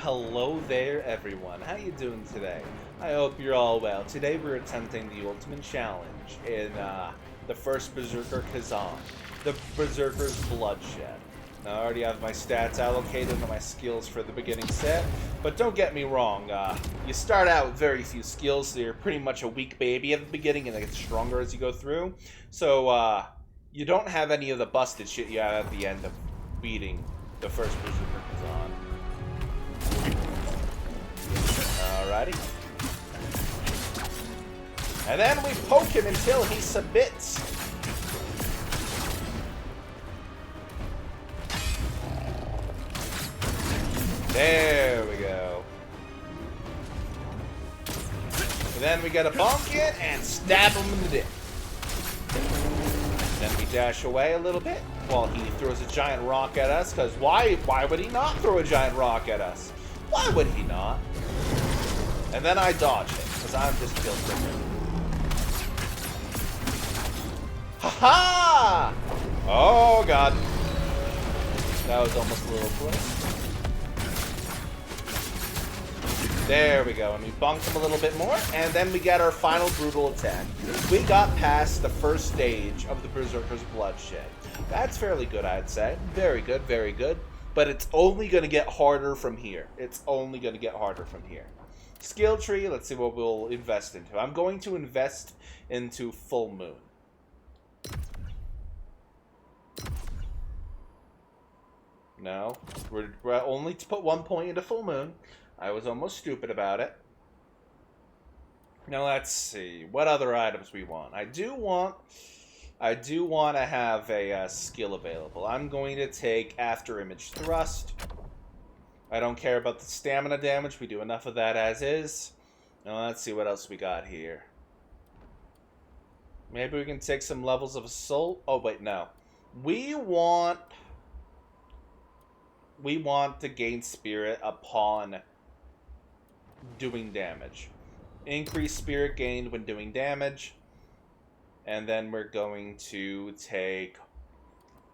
Hello there, everyone. How you doing today? I hope you're all well. Today we're attempting the ultimate challenge in the first Berserker Khazan, the Berserker's Bloodshed. Now, I already have my stats allocated and my skills for the beginning set, but don't get me wrong. You start out with very few skills, so you're pretty much a weak baby at the beginning, and it gets stronger as you go through. So you don't have any of the busted shit you have at the end of beating the first Berserker Khazan. Alrighty. And then we poke him until he submits. There we go. And then we gotta bonk it and stab him in the dick. Then we dash away a little bit while he throws a giant rock at us, because why would he not throw a giant rock at us? Why would he not? And then I dodge it, because I'm just guilty. Ha-ha! Oh, God. That was almost a little close. There we go, and we bunked him a little bit more, and then we get our final brutal attack. We got past the first stage of the Berserker's Bloodshed. That's fairly good, I'd say. Very good, very good. But it's only going to get harder from here. It's only going to get harder from here. Skill tree, let's see what we'll invest into. I'm going to invest into Full Moon. No, we're only to put 1 point into Full Moon. I was almost stupid about it. Now let's see what other items we want. I do want to have a skill available. I'm going to take After Image Thrust. I don't care about the stamina damage. We do enough of that as is. Now let's see what else we got here. Maybe we can take some levels of Assault. Oh wait, no. We want to gain Spirit upon doing damage. Increase Spirit gained when doing damage. And then we're going to take...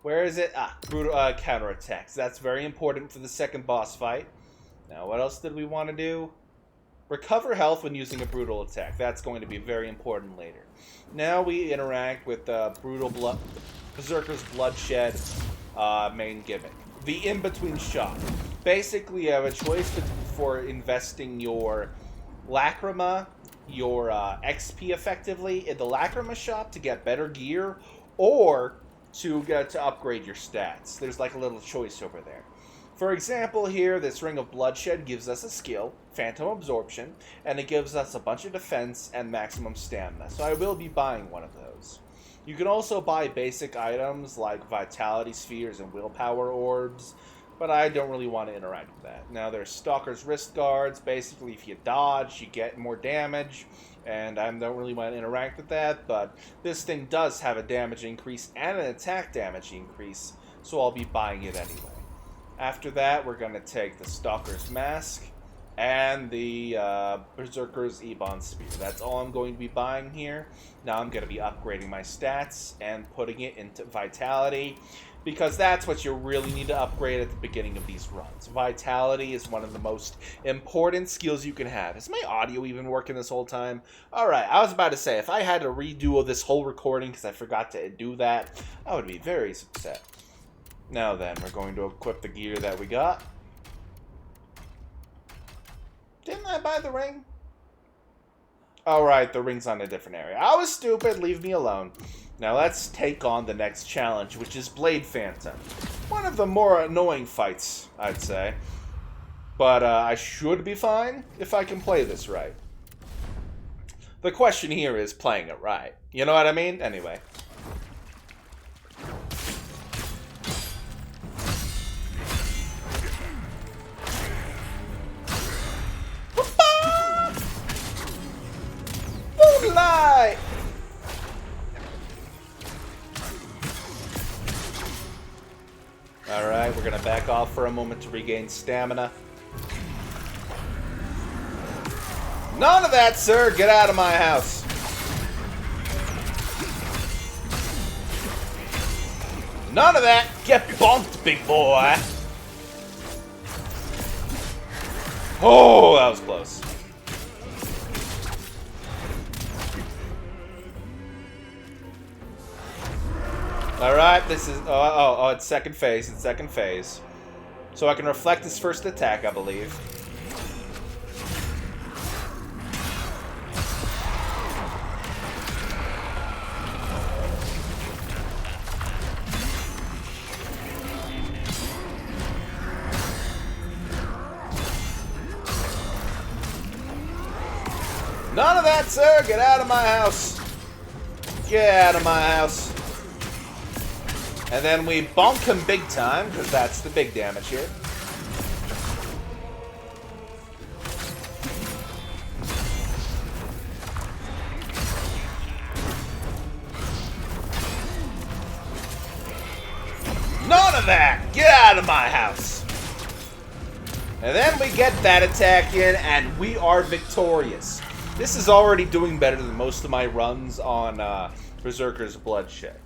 Where is it? Brutal counterattacks. That's very important for the second boss fight. Now, what else did we want to do? Recover health when using a brutal attack. That's going to be very important later. Now we interact with the Berserker's Bloodshed main gimmick. The in-between shop. Basically, you have a choice for investing your Lacrima, your XP effectively in the Lacrima shop to get better gear, or to upgrade your stats. There's like a little choice over there. For example, here, this Ring of Bloodshed gives us a skill, Phantom Absorption, and it gives us a bunch of defense and maximum stamina. So I will be buying one of those. You can also buy basic items like Vitality Spheres and Willpower Orbs, but I don't really want to interact with that. Now, there's Stalker's Wrist Guards. Basically, if you dodge, you get more damage, and I don't really want to interact with that, but this thing does have a damage increase and an attack damage increase, so I'll be buying it anyway. After that, we're going to take the Stalker's Mask and the Berserker's Ebon Spear. That's all I'm going to be buying here. Now I'm going to be upgrading my stats and putting it into Vitality, because that's what you really need to upgrade at the beginning of these runs. Vitality is one of the most important skills you can have. Is my audio even working this whole time? Alright, I was about to say, if I had to redo this whole recording because I forgot to do that, I would be very upset. Now then, we're going to equip the gear that we got. Didn't I buy the ring? Alright, the ring's on a different area. I was stupid, leave me alone. Now let's take on the next challenge, which is Blade Phantom. One of the more annoying fights, I'd say. But I should be fine if I can play this right. The question here is playing it right. You know what I mean? Anyway. Moonlight! Alright, we're gonna back off for a moment to regain stamina. None of that, sir! Get out of my house! None of that! Get bonked, big boy! Oh, that was close. Alright, this is... Oh, it's second phase. It's second phase. So I can reflect his first attack, I believe. None of that, sir! Get out of my house! Get out of my house. And then we bonk him big time, because that's the big damage here. None of that! Get out of my house! And then we get that attack in, and we are victorious. This is already doing better than most of my runs on Berserker's Bloodshed.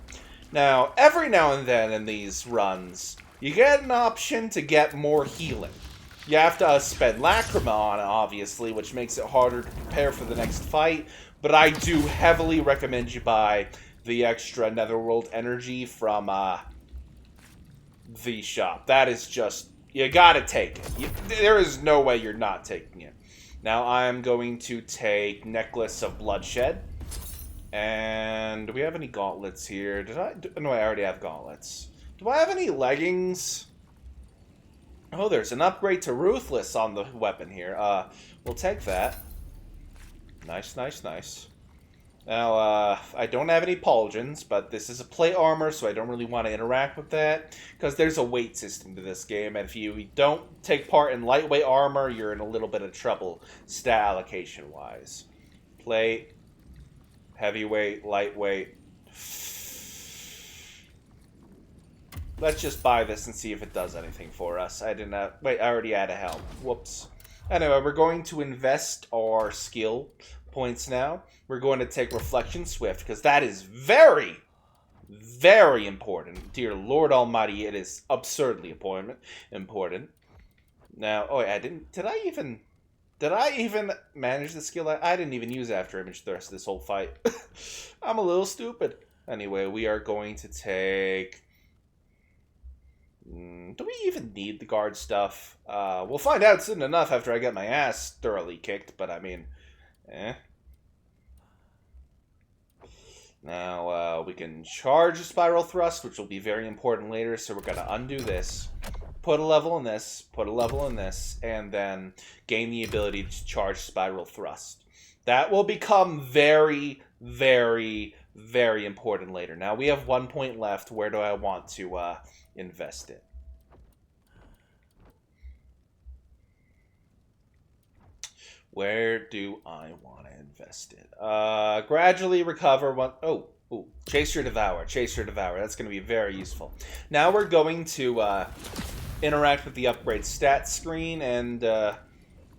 Now, every now and then in these runs, you get an option to get more healing. You have to spend Lacrima on it, obviously, which makes it harder to prepare for the next fight, but I do heavily recommend you buy the extra Netherworld energy from the shop. That is just, you gotta take it. There is no way you're not taking it. Now I'm going to take Necklace of Bloodshed. And do we have any gauntlets here? No, I already have gauntlets. Do I have any leggings? Oh, there's an upgrade to Ruthless on the weapon here. We'll take that. Nice, nice, nice. Now, I don't have any pauldrons, but this is a plate armor, so I don't really want to interact with that, because there's a weight system to this game, and if you don't take part in lightweight armor, you're in a little bit of trouble, stat allocation-wise. Plate, heavyweight, lightweight. Let's just buy this and see if it does anything for us. I didn't have... Wait, I already had a helm. Whoops. Anyway, we're going to invest our skill points now. We're going to take Reflection Swift, because that is very, very important. Dear Lord Almighty, it is absurdly important. Now, oh, I didn't... Did I even manage the skill? I didn't even use After Image the rest of this whole fight. I'm a little stupid. Anyway, we are going to take... Do we even need the guard stuff? We'll find out soon enough after I get my ass thoroughly kicked, but I mean, Now, we can charge a Spiral Thrust, which will be very important later, so we're going to undo this, put a level in this, put a level in this, and then gain the ability to charge Spiral Thrust. That will become very, very, very important later. Now, we have 1 point left. Where do I want to invest it? Where do I want to invest it? Gradually recover one... Oh, Chase Your Devour. Chase Your Devour. That's going to be very useful. Now we're going to interact with the upgrade stats screen, and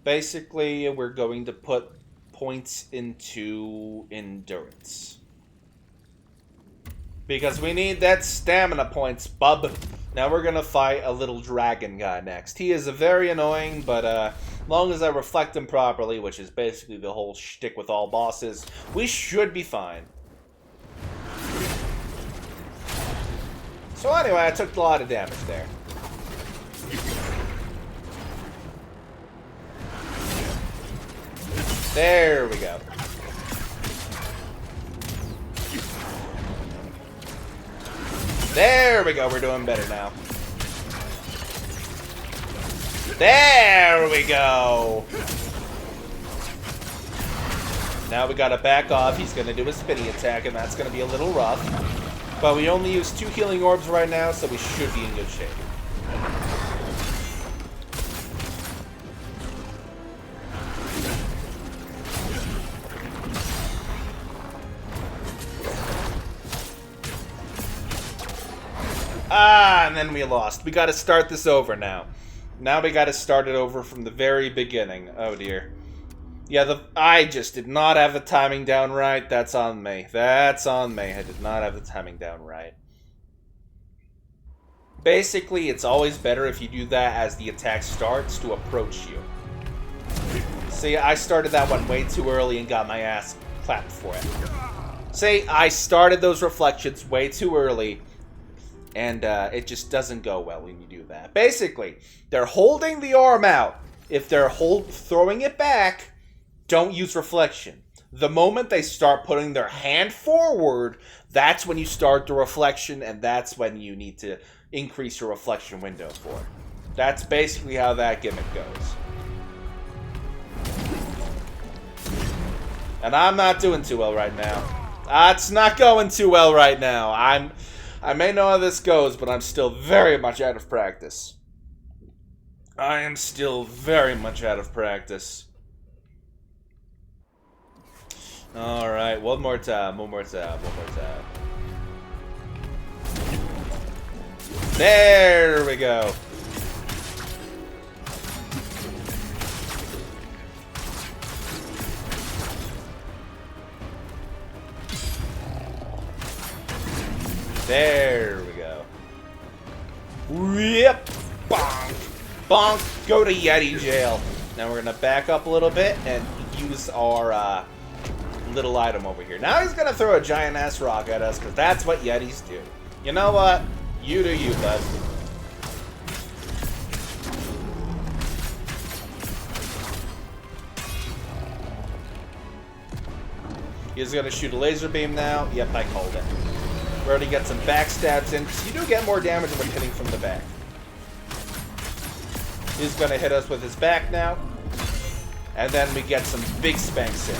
basically we're going to put points into endurance. Because we need that stamina points, bub. Now we're going to fight a little dragon guy next. He is very annoying, but as long as I reflect him properly, which is basically the whole shtick with all bosses, we should be fine. So anyway, I took a lot of damage there. There we go. There we go, we're doing better now. There we go! Now we gotta back off, he's gonna do a spinny attack, and that's gonna be a little rough. But we only use 2 healing orbs right now, so we should be in good shape. And then we lost. We gotta start this over now. Now we gotta start it over from the very beginning. Oh dear. Yeah, I just did not have the timing down right. That's on me. That's on me. I did not have the timing down right. Basically, it's always better if you do that as the attack starts to approach you. See, I started that one way too early and got my ass clapped for it. See, I started those reflections way too early, and it just doesn't go well when you do that. Basically, they're holding the arm out. If they're throwing it back, don't use reflection. The moment they start putting their hand forward, that's when you start the reflection, and that's when you need to increase your reflection window for. That's basically how that gimmick goes. And I'm not doing too well right now. It's not going too well right now. I may know how this goes, but I'm still very much out of practice. I am still very much out of practice. Alright, one more time. There we go. There we go. Yep. Bonk. Bonk. Go to Yeti jail. Now we're going to back up a little bit and use our little item over here. Now he's going to throw a giant-ass rock at us because that's what Yetis do. You know what? You do you, bud. He's going to shoot a laser beam now. Yep, I called it. We already get some backstabs in, because you do get more damage when hitting from the back. He's going to hit us with his back now. And then we get some big spanks in.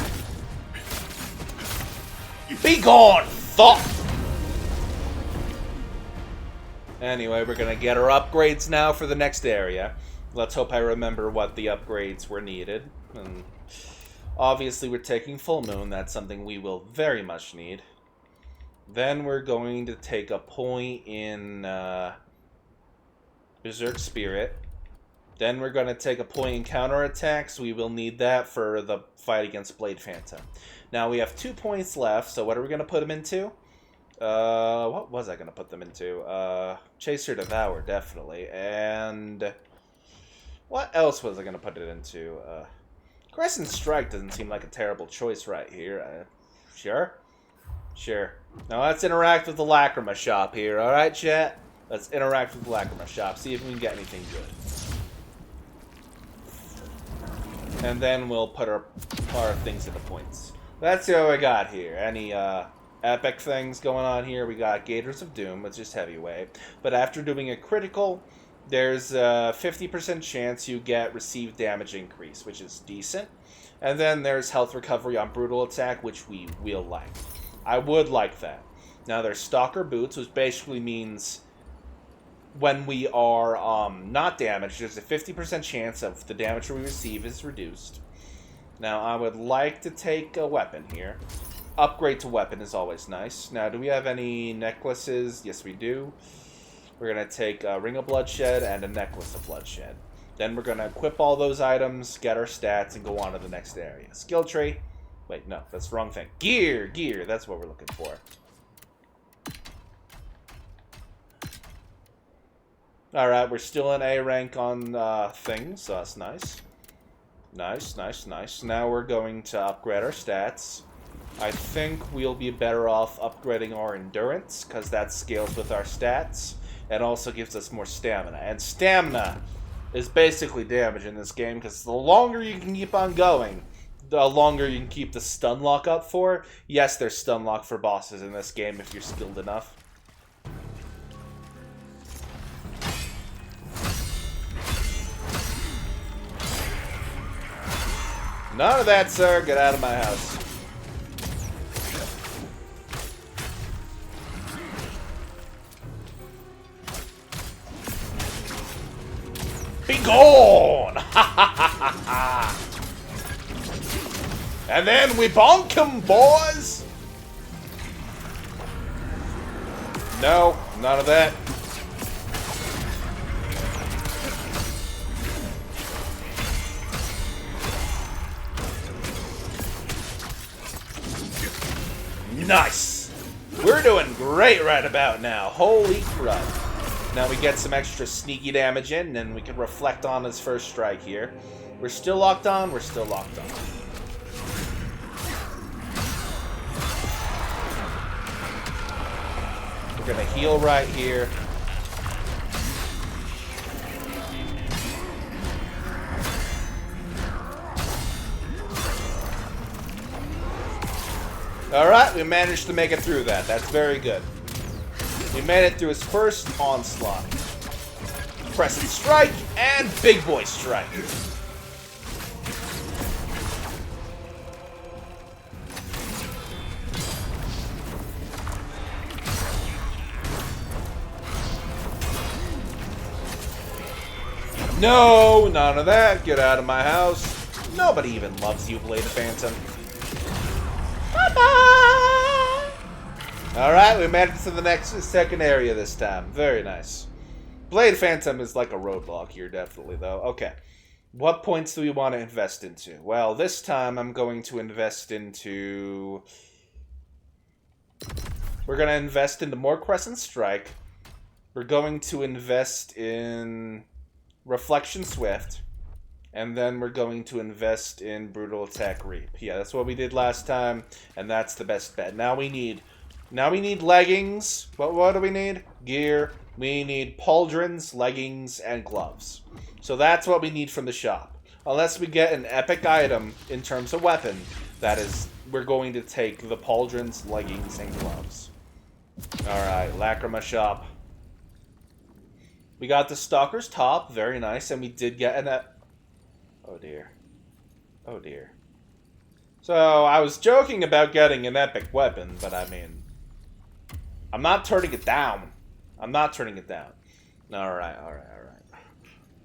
Be gone, thought! Anyway, we're going to get our upgrades now for the next area. Let's hope I remember what the upgrades were needed. And obviously, we're taking Full Moon. That's something we will very much need. Then we're going to take a point in Berserker Spirit. Then we're going to take a point in counterattacks. We will need that for the fight against Blade Phantom. Now we have 2 points left, so what are we going to put them into? What was I going to put them into? Chaser Devour, definitely. And what else was I going to put it into? Crescent Strike doesn't seem like a terrible choice right here. Sure? Sure. Now let's interact with the Lacrima shop here, alright, chat? Let's interact with the Lacrima shop, see if we can get anything good. And then we'll put our things into points. Let's see what we got here. Any epic things going on here? We got Gators of Doom, which is heavyweight. But after doing a critical, there's a 50% chance you get received damage increase, which is decent. And then there's health recovery on brutal attack, which we will like. I would like that. Now there's Stalker Boots, which basically means when we are not damaged, there's a 50% chance of the damage we receive is reduced. Now I would like to take a weapon here. Upgrade to weapon is always nice. Now do we have any necklaces? Yes we do. We're going to take a Ring of Bloodshed and a Necklace of Bloodshed. Then we're going to equip all those items, get our stats, and go on to the next area. Skill tree. Wait, no, that's the wrong thing. Gear! That's what we're looking for. Alright, we're still in A rank on things, so that's nice. Nice. Now we're going to upgrade our stats. I think we'll be better off upgrading our endurance, because that scales with our stats. And also gives us more stamina. And stamina is basically damage in this game, because the longer you can keep on going, the longer you can keep the stun lock up for. Yes, there's stun lock for bosses in this game if you're skilled enough. None of that, sir. Get out of my house. Be gone! And then we bonk him, boys! No, none of that. Nice! We're doing great right about now. Holy crap. Now we get some extra sneaky damage in, and we can reflect on his first strike here. We're still locked on, we're still locked on. We're gonna heal right here. Alright, we managed to make it through that. That's very good. We made it through his first onslaught. Crescent strike and big boy strike. No, none of that. Get out of my house. Nobody even loves you, Blade Phantom. Alright, we made it to the second area this time. Very nice. Blade Phantom is like a roadblock here, definitely, though. Okay. What points do we want to invest into? Well, this time I'm going to invest into... We're going to invest into more Crescent Strike. We're going to invest in Reflection Swift. And then we're going to invest in Brutal Attack Reap. Yeah, that's what we did last time, and that's the best bet. Now we need leggings. What do we need? Gear. We need pauldrons, leggings, and gloves. So that's what we need from the shop. Unless we get an epic item in terms of weapon, that is, we're going to take the pauldrons, leggings, and gloves. Alright, Lacrima shop. We got the Stalker's top, very nice, and we did get an... Oh dear. Oh dear. So, I was joking about getting an epic weapon, but I mean... I'm not turning it down. I'm not turning it down. Alright.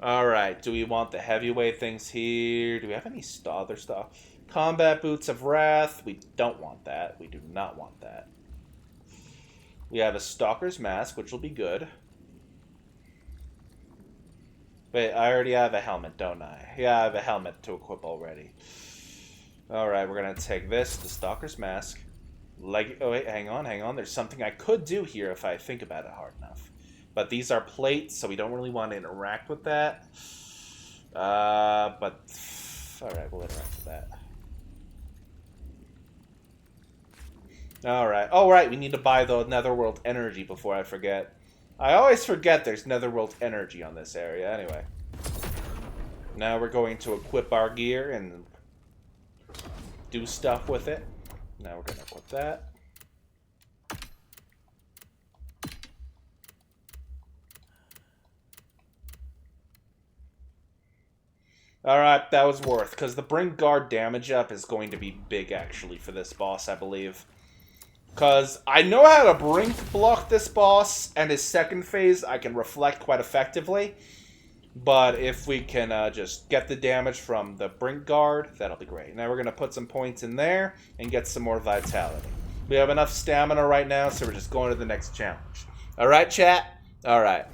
Alright, do we want the heavyweight things here? Do we have any other stuff? Combat Boots of Wrath. We don't want that. We do not want that. We have a Stalker's Mask, which will be good. Wait, I already have a helmet, don't I? Yeah, I have a helmet to equip already. Alright, we're gonna take this, the Stalker's Mask. Oh wait, hang on. There's something I could do here if I think about it hard enough. But these are plates, so we don't really want to interact with that. Alright, we'll interact with that. Alright. Oh, right, we need to buy the Netherworld energy before I forget. I always forget there's Netherworld energy on this area. Anyway. Now we're going to equip our gear and do stuff with it. Now we're going to equip that. Alright, that was worth, because the Bring Guard damage up is going to be big, actually, for this boss, I believe. Because I know how to Brink block this boss, and his second phase I can reflect quite effectively. But if we can just get the damage from the Brink Guard, that'll be great. Now we're going to put some points in there and get some more vitality. We have enough stamina right now, so we're just going to the next challenge. Alright, chat? Alright.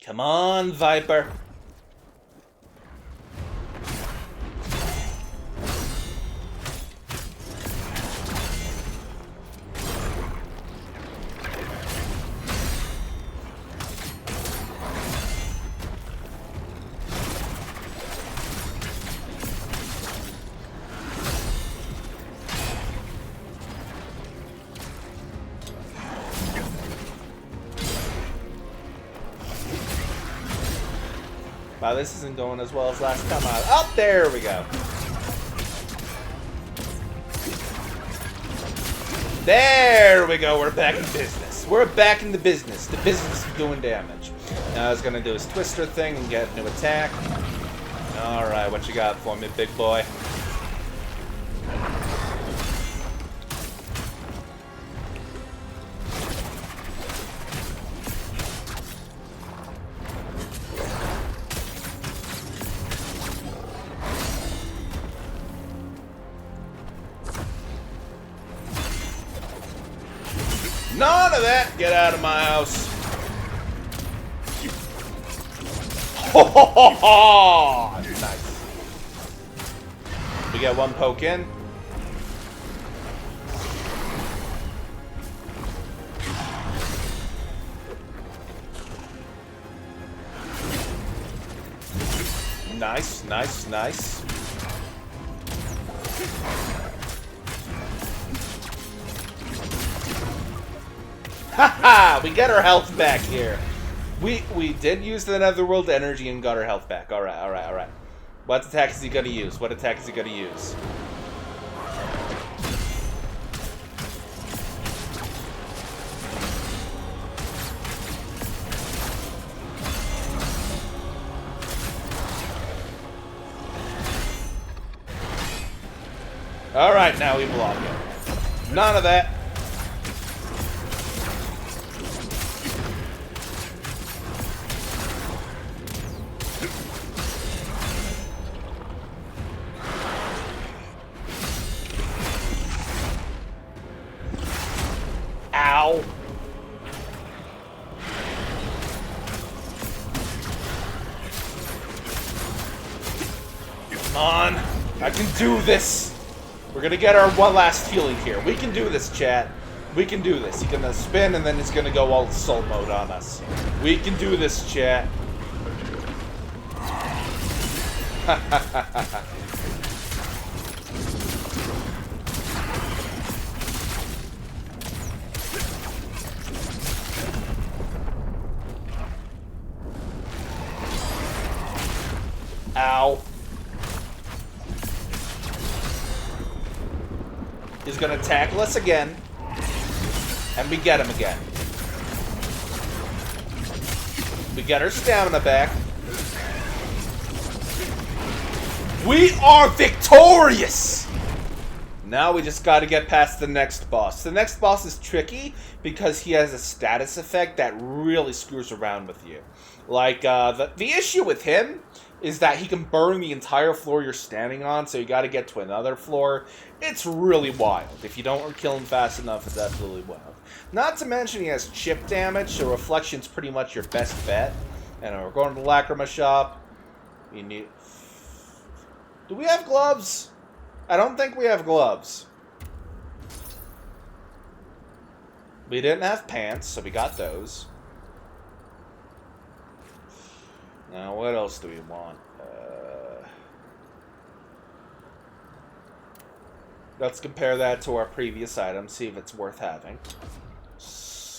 Come on, Viper. Wow, this isn't going as well as last time. Oh, there we go. There we go. We're back in business. We're back in the business. The business of doing damage. Now I was going to do his Twister thing and get a new attack. Alright, what you got for me, big boy? None of that! Get out of my house. Ho ho ho ho! Nice. We got one poke in. Nice, nice, nice. Haha! We get our health back here. We did use the netherworld energy and got our health back. Alright, alright, alright. What attack is he gonna use? What attack is he gonna use? Alright, now we block it. None of that. Ow. Come on. I can do this. We're gonna get our one last healing here. We can do this, chat. We can do this. He's gonna spin and then he's gonna go all soul mode on us. We can do this, chat. Ow. He's gonna tackle us again. And we get him again. We get our stamina back. We are victorious! Now we just gotta get past the next boss. The next boss is tricky because he has a status effect that really screws around with you. Like, the issue with him is that he can burn the entire floor you're standing on, so you gotta get to another floor. It's really wild. If you don't kill him fast enough, it's absolutely wild. Not to mention he has chip damage, so Reflection's pretty much your best bet. And we're going to the Lacrima shop. You need... Do we have gloves? I don't think we have gloves. We didn't have pants, so we got those. Now, what else do we want? Let's compare that to our previous item, see if it's worth having.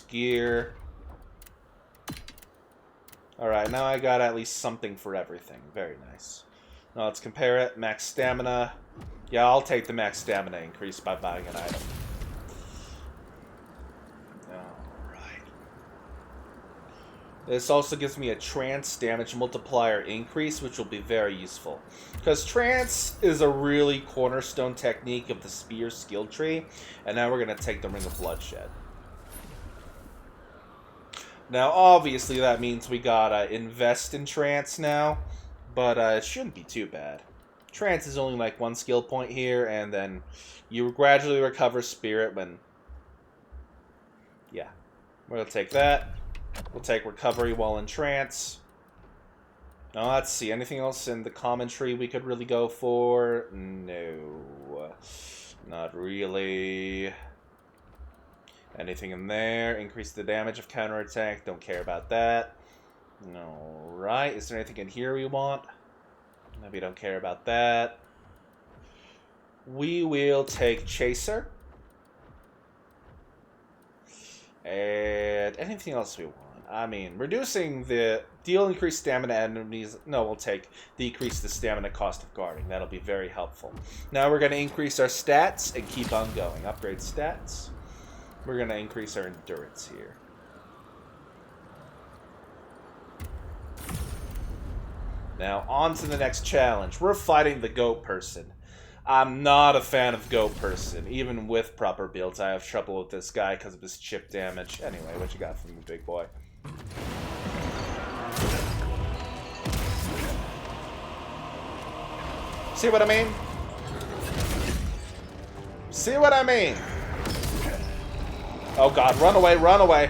Gear. Alright, now I got at least something for everything. Very nice. Now let's compare it. Max stamina. Yeah, I'll take the max stamina increase by buying an item. This also gives me a trance damage multiplier increase, which will be very useful. Because trance is a really cornerstone technique of the spear skill tree. And now we're going to take the Ring of Bloodshed. Now, obviously, that means we gotta invest in trance now. But it shouldn't be too bad. Trance is only like one skill point here, and then you gradually recover spirit when... Yeah. We're going to take that. We'll take recovery while in trance. Now, let's see. Anything else in the common tree we could really go for? No. Not really. Anything in there? Increase the damage of counterattack. Don't care about that. Alright. Is there anything in here we want? Maybe don't care about that. We will take Chaser. And anything else we want? I mean, reducing the deal increased stamina enemies. No, we'll take decrease the stamina cost of guarding. That'll be very helpful. Now we're going to increase our stats and keep on going. Upgrade stats. We're going to increase our endurance here. Now, on to the next challenge. We're fighting the goat person. I'm not a fan of goat person. Even with proper builds, I have trouble with this guy because of his chip damage. Anyway, what you got from me, big boy? See what I mean? See what I mean? Oh god, run away, run away.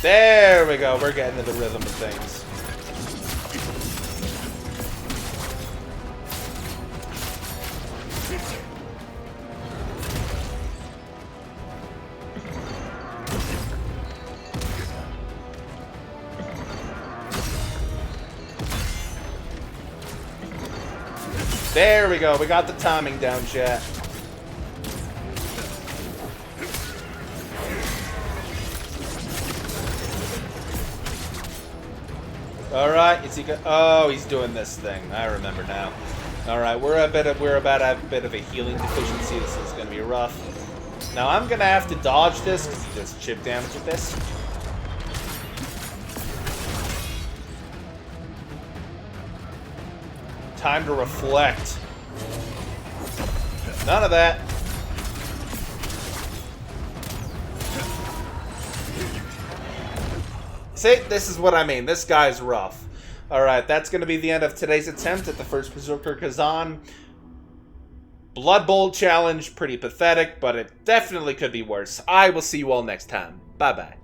There we go, we're getting into the rhythm of things. There we go. We got the timing down, chat. All right, is he go? Oh, he's doing this thing. I remember now. All right, we're about to have a bit of a healing deficiency. This is gonna be rough. Now I'm gonna have to dodge this because he does chip damage with this. Time to reflect. None of that. See, this is what I mean. This guy's rough. Alright, that's going to be the end of today's attempt at the first Berserker Khazan. Blood Bowl challenge, pretty pathetic, but it definitely could be worse. I will see you all next time. Bye-bye.